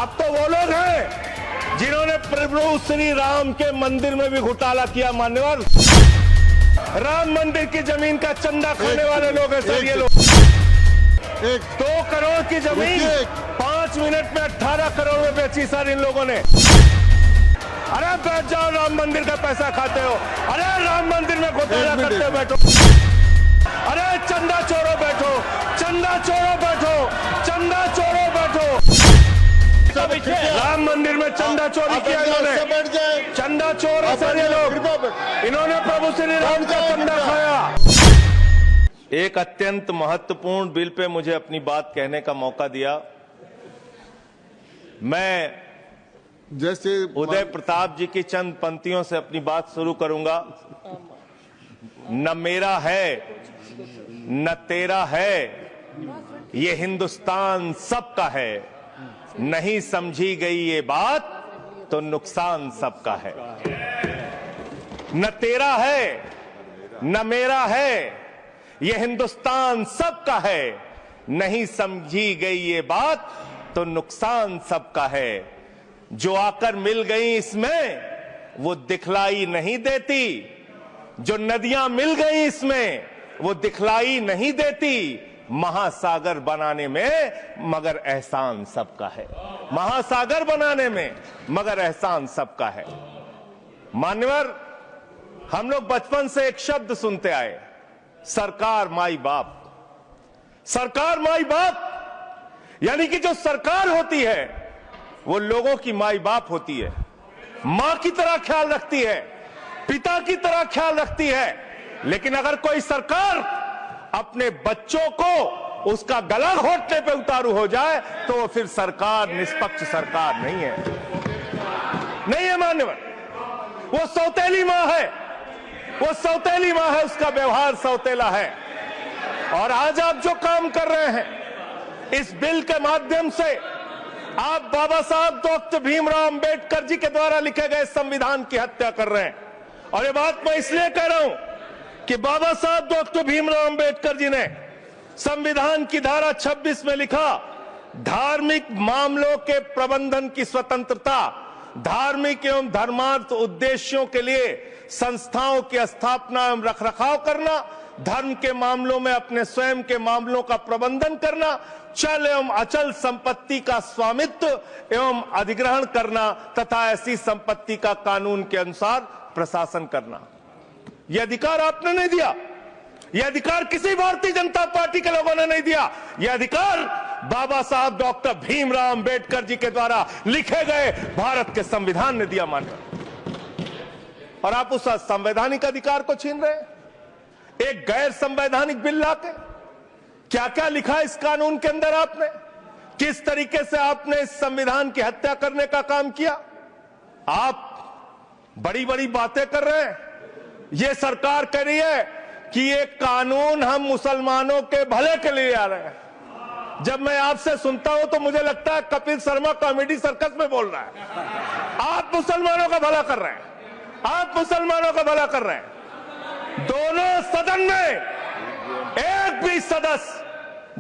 आप तो वो लोग हैं जिन्होंने प्रभु श्री राम के मंदिर में भी घोटाला किया। मान्यवर, राम मंदिर की जमीन का चंदा खाने वाले लोग हैं सर ये लोग। 2 करोड़ की जमीन 5 मिनट में 18 करोड़ में बेची सर इन लोगों ने। अरे बैठ जाओ, राम मंदिर का पैसा खाते हो। अरे राम मंदिर में घोटाला करते हो, बैठो। अरे चंदा चोरो बैठो, चंदा चोरो बैठो, चंदा चोरो बैठो। राम मंदिर में चंदा चोरी किया इन्होंने, चंदा चोर है सर ये लोग। इन्होंने प्रभु श्री राम का चंदा खाया। एक अत्यंत महत्वपूर्ण बिल पे मुझे अपनी बात कहने का मौका दिया। मैं जैसे उदय प्रताप जी की चंद पंक्तियों से अपनी बात शुरू करूंगा। न मेरा है न तेरा है, ये हिंदुस्तान सबका है। नहीं समझी गई ये बात तो नुकसान सबका है। न तेरा है न मेरा है, ये हिंदुस्तान सबका है। नहीं समझी गई ये बात तो नुकसान सबका है। जो आकर मिल गई इसमें वो दिखलाई नहीं देती, जो नदियां मिल गई इसमें वो दिखलाई नहीं देती। महासागर बनाने में मगर एहसान सबका है, महासागर बनाने में मगर एहसान सबका है। मान्यवर, हम लोग बचपन से एक शब्द सुनते आए, सरकार माई बाप। सरकार माई बाप यानी कि जो सरकार होती है वो लोगों की माई बाप होती है, मां की तरह ख्याल रखती है, पिता की तरह ख्याल रखती है। लेकिन अगर कोई सरकार अपने बच्चों को उसका गला घोटने पे उतारू हो जाए तो वो फिर सरकार निष्पक्ष सरकार नहीं है, नहीं है मान्यवर। वो सौतेली मां है, वो सौतेली मां है, उसका व्यवहार सौतेला है। और आज आप जो काम कर रहे हैं इस बिल के माध्यम से, आप बाबा साहब डॉक्टर भीमराव अंबेडकर जी के द्वारा लिखे गए संविधान की हत्या कर रहे हैं। और ये बात मैं इसलिए कह रहा हूं कि बाबा साहब डॉक्टर भीमराव अंबेडकर जी ने संविधान की धारा 26 में लिखा, धार्मिक मामलों के प्रबंधन की स्वतंत्रता, धार्मिक एवं धर्मार्थ उद्देश्यों के लिए संस्थाओं की स्थापना एवं रखरखाव करना, धर्म के मामलों में अपने स्वयं के मामलों का प्रबंधन करना, चल एवं अचल संपत्ति का स्वामित्व एवं अधिग्रहण करना तथा ऐसी संपत्ति का कानून के अनुसार प्रशासन करना। यह अधिकार आपने नहीं दिया, यह अधिकार किसी भारतीय जनता पार्टी के लोगों ने नहीं दिया। यह अधिकार बाबा साहब डॉक्टर भीमराव अंबेडकर जी के द्वारा लिखे गए भारत के संविधान ने दिया। मानकर और आप उस संवैधानिक अधिकार को छीन रहे हैं एक गैर संवैधानिक बिल लाके। क्या क्या लिखा इस कानून के अंदर आपने, किस तरीके से आपने इस संविधान की हत्या करने का काम किया। आप बड़ी बड़ी बातें कर रहे हैं। ये सरकार कह रही है कि ये कानून हम मुसलमानों के भले के लिए आ रहे हैं। जब मैं आपसे सुनता हूं तो मुझे लगता है कपिल शर्मा कॉमेडी सर्कस में बोल रहा है। आप मुसलमानों का भला कर रहे हैं, आप मुसलमानों का भला कर रहे हैं। दोनों सदन में एक भी सदस्य,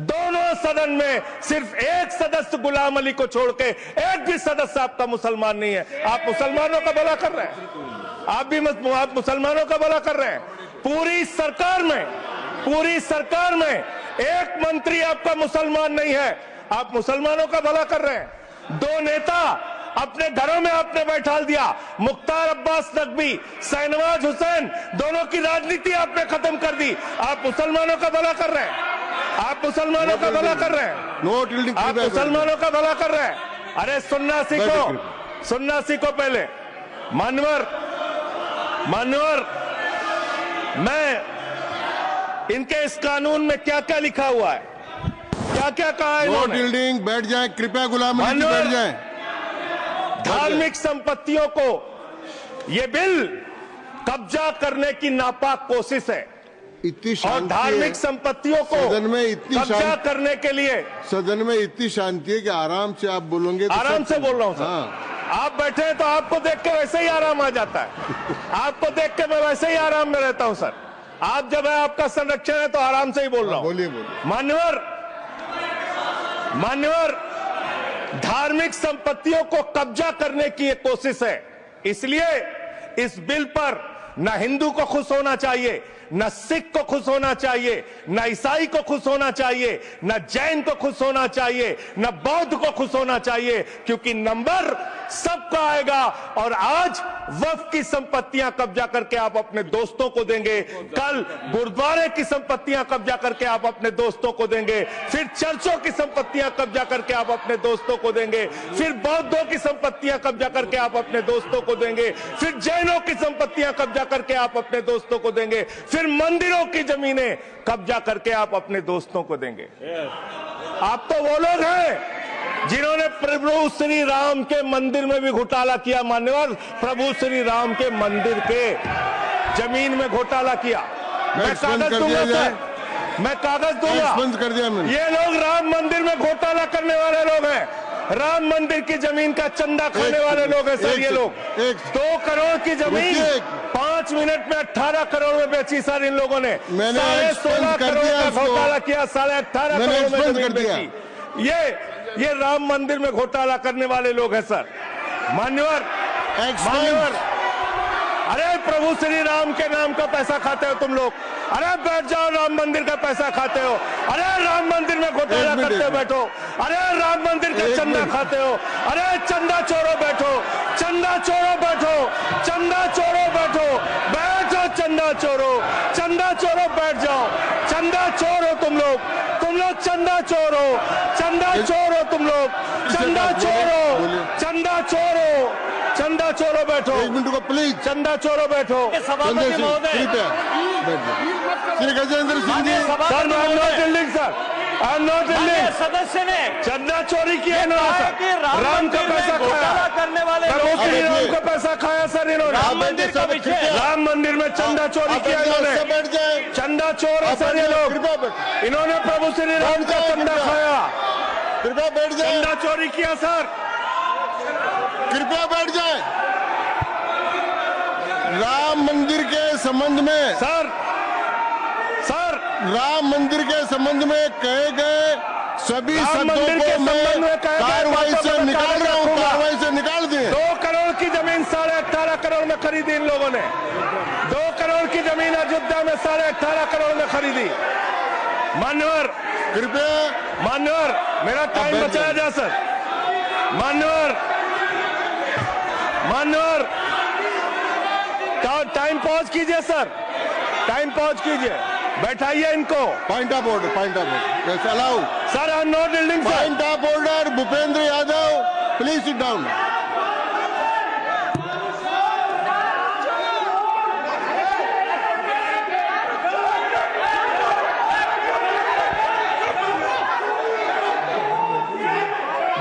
दोनों सदन में सिर्फ एक सदस्य गुलाम अली को छोड़ के एक भी सदस्य आपका मुसलमान नहीं है। आप मुसलमानों का भला कर रहे हैं, आप मुसलमानों का भला कर रहे हैं। पूरी सरकार में एक मंत्री आपका मुसलमान नहीं है, आप मुसलमानों का भला कर रहे हैं। 2 नेता अपने घरों में आपने बैठा दिया, मुख्तार अब्बास नकवी, शहनवाज हुसैन, दोनों की राजनीति आपने खत्म कर दी। आप मुसलमानों का भला कर रहे हैं, आप मुसलमानों का भला कर रहे हैं, आप मुसलमानों का भला कर रहे हैं। अरे सुनना सीखो, सुनना सीखो पहले। मान्यवर, मैं इनके इस कानून में क्या क्या लिखा हुआ है, क्या क्या कहा है इन्होंने। बैठ जाएं कृपया, गुलाम अली जी बैठ जाएं। धार्मिक संपत्तियों को ये बिल कब्जा करने की नापाक कोशिश है। इतनी और धार्मिक संपत्तियों को सदन में इतनी कब्जा करने के लिए सदन में इतनी शांति है कि आराम से आप बोलोगे तो आराम से बोल रहा हूं सर। हाँ। आप बैठे हैं तो आपको देख के वैसे ही आराम आ जाता है। आपको देख के मैं वैसे ही आराम में रहता हूं सर। आप जब है आपका संरक्षण है तो आराम से ही बोल रहा हूं। बोलिए। मान्यवर, धार्मिक संपत्तियों को कब्जा करने की एक कोशिश है। इसलिए इस बिल पर न हिंदू को खुश होना चाहिए, न सिख को खुश होना चाहिए, न ईसाई को खुश होना चाहिए, न जैन को खुश होना चाहिए, न बौद्ध को खुश होना चाहिए, क्योंकि नंबर सबका आएगा। और आज वक्फ की संपत्तियां कब्जा करके आप अपने दोस्तों को देंगे, कल गुरुद्वारे की संपत्तियां कब्जा करके आप अपने दोस्तों को देंगे, फिर चर्चों की संपत्तियां कब्जा करके आप अपने दोस्तों को देंगे, फिर बौद्धों की संपत्तियां कब्जा करके आप अपने दोस्तों को देंगे, फिर जैनों की संपत्तियां कब्जा करके आप अपने दोस्तों को देंगे, फिर मंदिरों की जमीनें कब्जा करके आप अपने दोस्तों को देंगे। आप तो वो लोग हैं जिन्होंने प्रभु श्री राम के मंदिर में भी घोटाला किया। मान्यवर, प्रभु श्री राम के मंदिर के जमीन में घोटाला किया। मैं कागज दूंगा सर, मैं कागज दूंगा। बंद कर दिया मैंने। ये लोग राम मंदिर में घोटाला करने वाले लोग हैं, राम मंदिर की जमीन का चंदा खाने वाले लोग हैं सर। ये लोग 2 करोड़ की जमीन 5 मिनट में 18 करोड़ में बेची सर इन लोगों ने। 16.5 करोड़ का घोटाला किया, 18.5 करोड़ में जमीन बेची। ये राम मंदिर में घोटाला करने वाले लोग हैं सर। मान्यवर, अरे प्रभु श्री राम के नाम का पैसा खाते हो तुम लोग। अरे बैठ जाओ, राम मंदिर का पैसा खाते हो। अरे राम मंदिर में घोटाला करते हो, बैठो। अरे राम मंदिर का चंदा खाते हो। अरे चंदा चोरो बैठो, चंदा चोरो बैठो, चंदा चोरो बैठो, बैठो चंदा चोरो, चंदा चोरो बैठ जाओ। चंदा चोरो तुम लोग चंदा चोरो, चंदा चोरो तुम लोग, चंदा चोरो, चंदा चोरो, चंदा चोरो बैठो। 1 मिनट को प्लीज। चंदा चोरो बैठो। सभापति महोदय, Shri Gajendra Singh ji. Sir, I am not dealing sir, I am not dealing. सदस्य ने चंदा चोरी किया इन्होंने, राम का पैसा खाया, करने वाले राम का पैसा खाया सर इन्होंने। राम मंदिर का विषय, राम मंदिर में चंदा चोरी किया इन्होंने। चंदा चोर है सर ये लोग। इन्होंने प्रभु श्री राम का चंदा खाया। कृपया बैठ जाए। चंदा चोरी किया सर। कृपया बैठ जाए। राम मंदिर के संबंध में सर राम मंदिर के संबंध में कहे गए सभी शब्दों को मैं कार्रवाई से निकाल रहा हूँ, कार्रवाई से निकाल दिए। 2 करोड़ की जमीन 18.5 करोड़ में खरीदी इन लोगों ने। 2 करोड़ की जमीन अयोध्या में 18.5 करोड़ में खरीदी। मान्यवर, कृपया मान्यवर, मेरा टाइम बचाया जा सर। मान्यवर, टाइम पॉज कीजिए सर, टाइम पॉज कीजिए, बैठाइए इनको। Point of order, point of order allow sir. I am not dealing sir. Point of order, Bhupendra Yadav please sit down.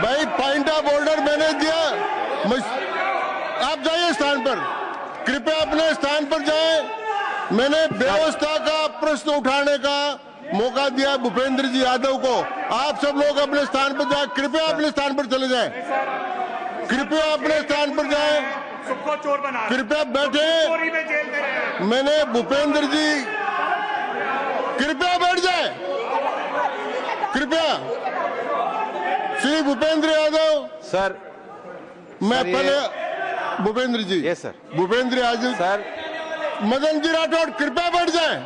भाई पॉइंट ऑफ ऑर्डर मैंने दिया, आप जाइए स्थान पर, कृपया अपने स्थान पर जाएं। मैंने व्यवस्था का प्रश्न उठाने का मौका दिया भूपेंद्र जी यादव को। आप सब लोग अपने स्थान पर जाएं, कृपया अपने स्थान पर चले जाएं, कृपया अपने स्थान पर जाएं, कृपया बैठे। मैंने भूपेंद्र जी, कृपया बैठ जाए, कृपया। श्री भूपेंद्र यादव सर, मैं पहले Bhupendra ji, yes sir, Bhupendra Yadav sir, Madan ji Rathore कृपया बैठ जाएं।